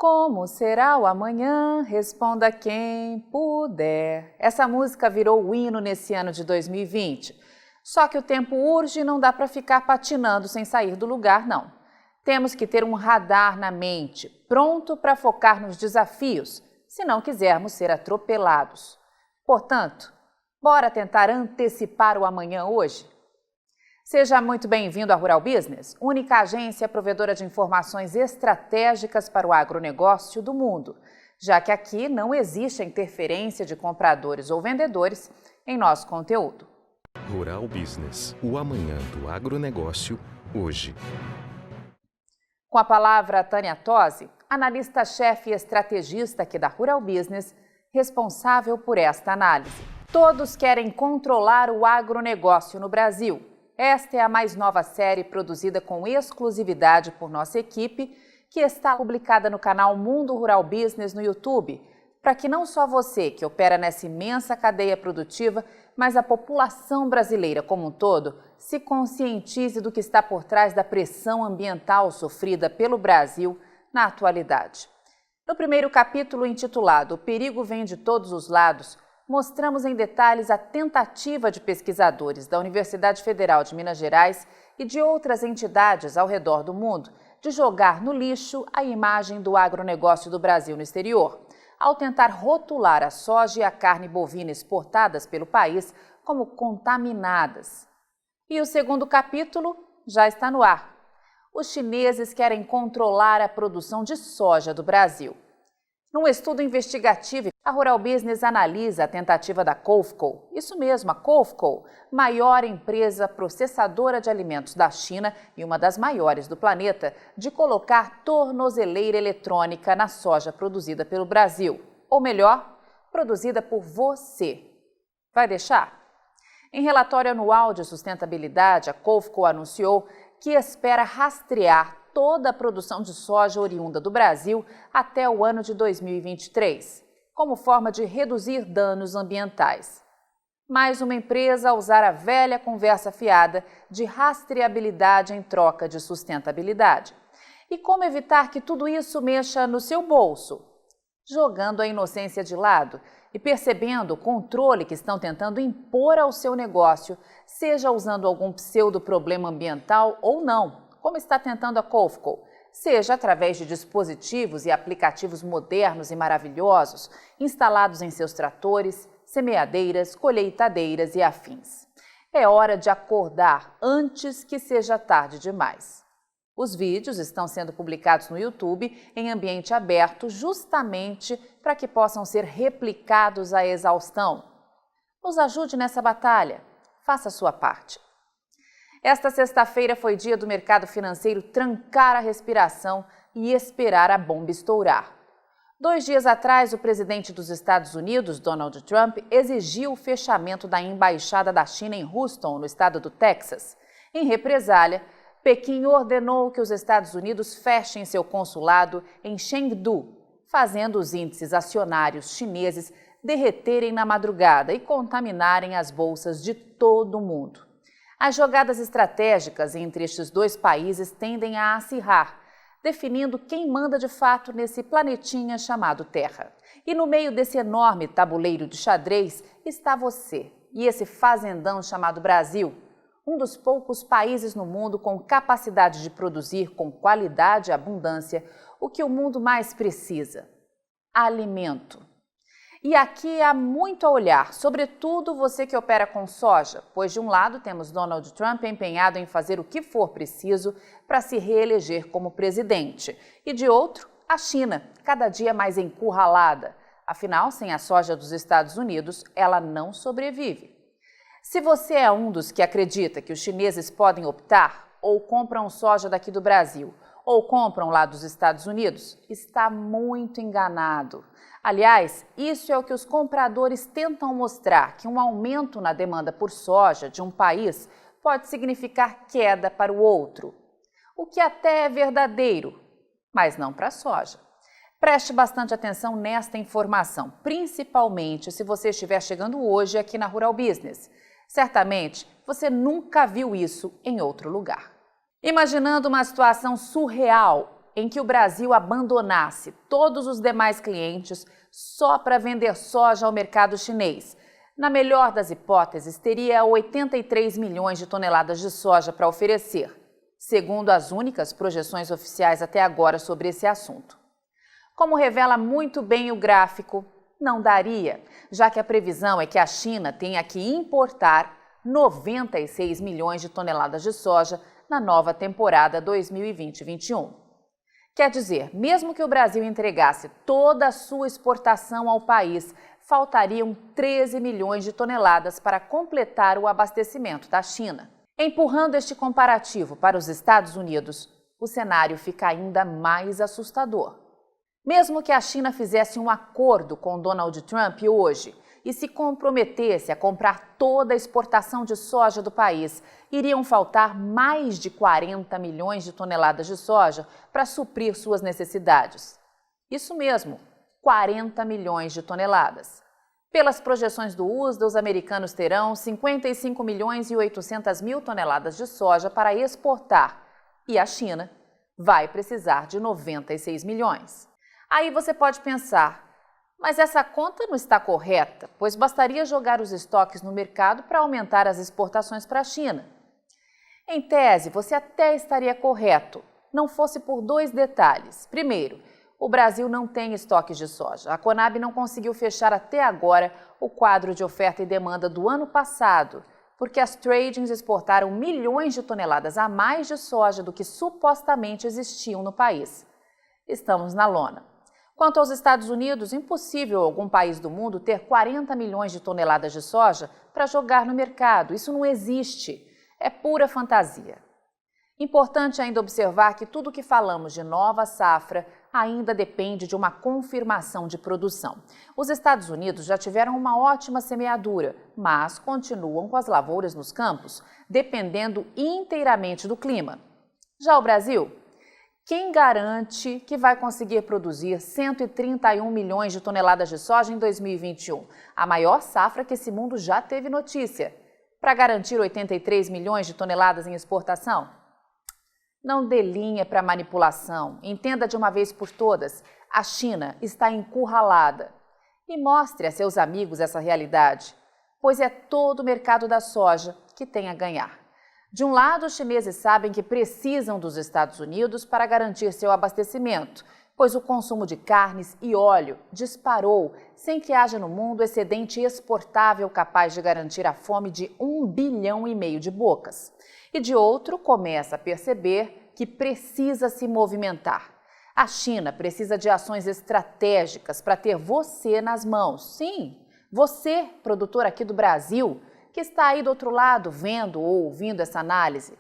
Como será o amanhã? Responda quem puder. Essa música virou o hino nesse ano de 2020. Só que o tempo urge e não dá para ficar patinando sem sair do lugar, não. Temos que ter um radar na mente, pronto para focar nos desafios, se não quisermos ser atropelados. Portanto, bora tentar antecipar o amanhã hoje? Seja muito bem-vindo à Rural Business, única agência provedora de informações estratégicas para o agronegócio do mundo, já que aqui não existe a interferência de compradores ou vendedores em nosso conteúdo. Rural Business, o amanhã do agronegócio, hoje. Com a palavra Tânia Tosi, analista-chefe e estrategista aqui da Rural Business, responsável por esta análise. Todos querem controlar o agronegócio no Brasil. Esta é a mais nova série produzida com exclusividade por nossa equipe, que está publicada no canal Mundo Rural Business no YouTube, para que não só você, que opera nessa imensa cadeia produtiva, mas a população brasileira como um todo, se conscientize do que está por trás da pressão ambiental sofrida pelo Brasil na atualidade. No primeiro capítulo, intitulado "O perigo vem de todos os lados", mostramos em detalhes a tentativa de pesquisadores da Universidade Federal de Minas Gerais e de outras entidades ao redor do mundo de jogar no lixo a imagem do agronegócio do Brasil no exterior, ao tentar rotular a soja e a carne bovina exportadas pelo país como contaminadas. E o segundo capítulo já está no ar. Os chineses querem controlar a produção de soja do Brasil. Num estudo investigativo, a Rural Business analisa a tentativa da Cofco, isso mesmo, a Cofco, maior empresa processadora de alimentos da China e uma das maiores do planeta, de colocar tornozeleira eletrônica na soja produzida pelo Brasil. Ou melhor, produzida por você. Vai deixar? Em relatório anual de sustentabilidade, a Cofco anunciou que espera rastrear toda a produção de soja oriunda do Brasil até o ano de 2023, como forma de reduzir danos ambientais. Mais uma empresa a usar a velha conversa fiada de rastreabilidade em troca de sustentabilidade. E como evitar que tudo isso mexa no seu bolso? Jogando a inocência de lado e percebendo o controle que estão tentando impor ao seu negócio, seja usando algum pseudo-problema ambiental ou não, como está tentando a Cofco, seja através de dispositivos e aplicativos modernos e maravilhosos instalados em seus tratores, semeadeiras, colheitadeiras e afins. É hora de acordar antes que seja tarde demais. Os vídeos estão sendo publicados no YouTube em ambiente aberto justamente para que possam ser replicados à exaustão. Nos ajude nessa batalha. Faça a sua parte. Esta sexta-feira foi dia do mercado financeiro trancar a respiração e esperar a bomba estourar. 2 dias atrás, o presidente dos Estados Unidos, Donald Trump, exigiu o fechamento da embaixada da China em Houston, no estado do Texas. Em represália, Pequim ordenou que os Estados Unidos fechem seu consulado em Chengdu, fazendo os índices acionários chineses derreterem na madrugada e contaminarem as bolsas de todo o mundo. As jogadas estratégicas entre estes dois países tendem a acirrar, definindo quem manda de fato nesse planetinha chamado Terra. E no meio desse enorme tabuleiro de xadrez está você e esse fazendão chamado Brasil, um dos poucos países no mundo com capacidade de produzir com qualidade e abundância o que o mundo mais precisa: alimento. E aqui há muito a olhar, sobretudo você que opera com soja, pois de um lado temos Donald Trump empenhado em fazer o que for preciso para se reeleger como presidente, e de outro, a China, cada dia mais encurralada. Afinal, sem a soja dos Estados Unidos, ela não sobrevive. Se você é um dos que acredita que os chineses podem optar, ou compram soja daqui do Brasil, ou compram lá dos Estados Unidos, está muito enganado. Aliás, isso é o que os compradores tentam mostrar, que um aumento na demanda por soja de um país pode significar queda para o outro. O que até é verdadeiro, mas não para a soja. Preste bastante atenção nesta informação, principalmente se você estiver chegando hoje aqui na Rural Business. Certamente, você nunca viu isso em outro lugar. Imaginando uma situação surreal, em que o Brasil abandonasse todos os demais clientes só para vender soja ao mercado chinês, na melhor das hipóteses, teria 83 milhões de toneladas de soja para oferecer, segundo as únicas projeções oficiais até agora sobre esse assunto. Como revela muito bem o gráfico, não daria, já que a previsão é que a China tenha que importar 96 milhões de toneladas de soja na nova temporada 2020-21. Quer dizer, mesmo que o Brasil entregasse toda a sua exportação ao país, faltariam 13 milhões de toneladas para completar o abastecimento da China. Empurrando este comparativo para os Estados Unidos, o cenário fica ainda mais assustador. Mesmo que a China fizesse um acordo com Donald Trump hoje e se comprometesse a comprar toda a exportação de soja do país, iriam faltar mais de 40 milhões de toneladas de soja para suprir suas necessidades. Isso mesmo, 40 milhões de toneladas. Pelas projeções do USDA, os americanos terão 55 milhões e 800 mil toneladas de soja para exportar e a China vai precisar de 96 milhões. Aí você pode pensar, mas essa conta não está correta, pois bastaria jogar os estoques no mercado para aumentar as exportações para a China. Em tese, você até estaria correto, não fosse por dois detalhes. Primeiro, o Brasil não tem estoques de soja. A Conab não conseguiu fechar até agora o quadro de oferta e demanda do ano passado, porque as tradings exportaram milhões de toneladas a mais de soja do que supostamente existiam no país. Estamos na lona. Quanto aos Estados Unidos, impossível algum país do mundo ter 40 milhões de toneladas de soja para jogar no mercado. Isso não existe. É pura fantasia. Importante ainda observar que tudo o que falamos de nova safra ainda depende de uma confirmação de produção. Os Estados Unidos já tiveram uma ótima semeadura, mas continuam com as lavouras nos campos, dependendo inteiramente do clima. Já o Brasil? Quem garante que vai conseguir produzir 131 milhões de toneladas de soja em 2021, a maior safra que esse mundo já teve notícia, para garantir 83 milhões de toneladas em exportação? Não dê linha para manipulação. Entenda de uma vez por todas, a China está encurralada. E mostre a seus amigos essa realidade, pois é todo o mercado da soja que tem a ganhar. De um lado, os chineses sabem que precisam dos Estados Unidos para garantir seu abastecimento, pois o consumo de carnes e óleo disparou sem que haja no mundo excedente exportável capaz de garantir a fome de 1,5 bilhão de bocas. E de outro, começa a perceber que precisa se movimentar. A China precisa de ações estratégicas para ter você nas mãos. Sim, você, produtor aqui do Brasil, que está aí do outro lado vendo ou ouvindo essa análise.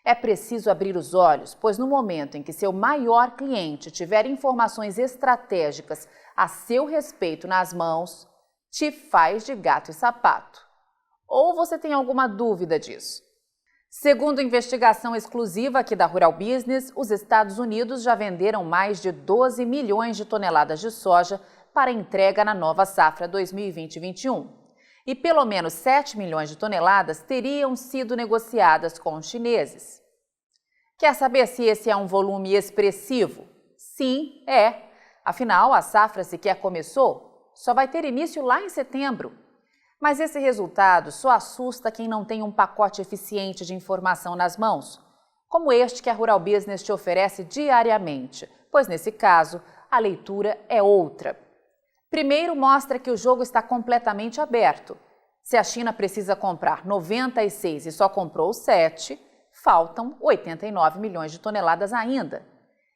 É preciso abrir os olhos, pois no momento em que seu maior cliente tiver informações estratégicas a seu respeito nas mãos, te faz de gato e sapato. Ou você tem alguma dúvida disso? Segundo investigação exclusiva aqui da Rural Business, os Estados Unidos já venderam mais de 12 milhões de toneladas de soja para entrega na nova safra 2020-21. E pelo menos 7 milhões de toneladas teriam sido negociadas com os chineses. Quer saber se esse é um volume expressivo? Sim, é. Afinal, a safra sequer começou, só vai ter início lá em setembro. Mas esse resultado só assusta quem não tem um pacote eficiente de informação nas mãos, como este que a Rural Business te oferece diariamente, pois nesse caso, a leitura é outra. Primeiro, mostra que o jogo está completamente aberto. Se a China precisa comprar 96 e só comprou 7, faltam 89 milhões de toneladas ainda.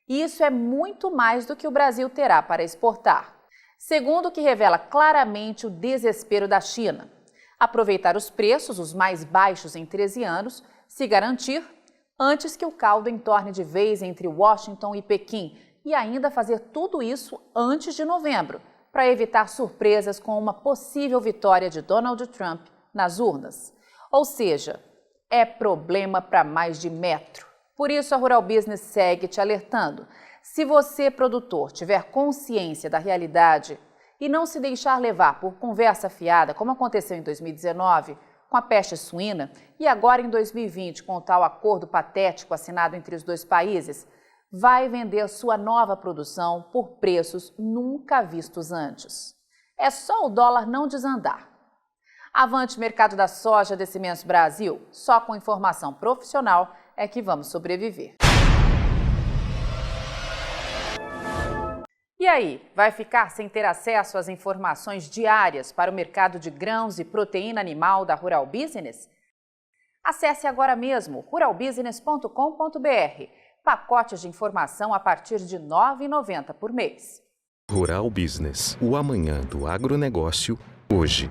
E isso é muito mais do que o Brasil terá para exportar. Segundo, que revela claramente o desespero da China. Aproveitar os preços, os mais baixos em 13 anos, se garantir, antes que o caldo entorne de vez entre Washington e Pequim, e ainda fazer tudo isso antes de novembro, para evitar surpresas com uma possível vitória de Donald Trump nas urnas. Ou seja, é problema para mais de metro. Por isso, a Rural Business segue te alertando. Se você, produtor, tiver consciência da realidade e não se deixar levar por conversa fiada, como aconteceu em 2019 com a peste suína e agora em 2020 com o tal acordo patético assinado entre os dois países, vai vender sua nova produção por preços nunca vistos antes. É só o dólar não desandar. Avante mercado da soja de Cimentos Brasil, só com informação profissional é que vamos sobreviver. E aí, vai ficar sem ter acesso às informações diárias para o mercado de grãos e proteína animal da Rural Business? Acesse agora mesmo ruralbusiness.com.br. Pacotes de informação a partir de R$ 9,90 por mês. Rural Business, o amanhã do agronegócio, hoje.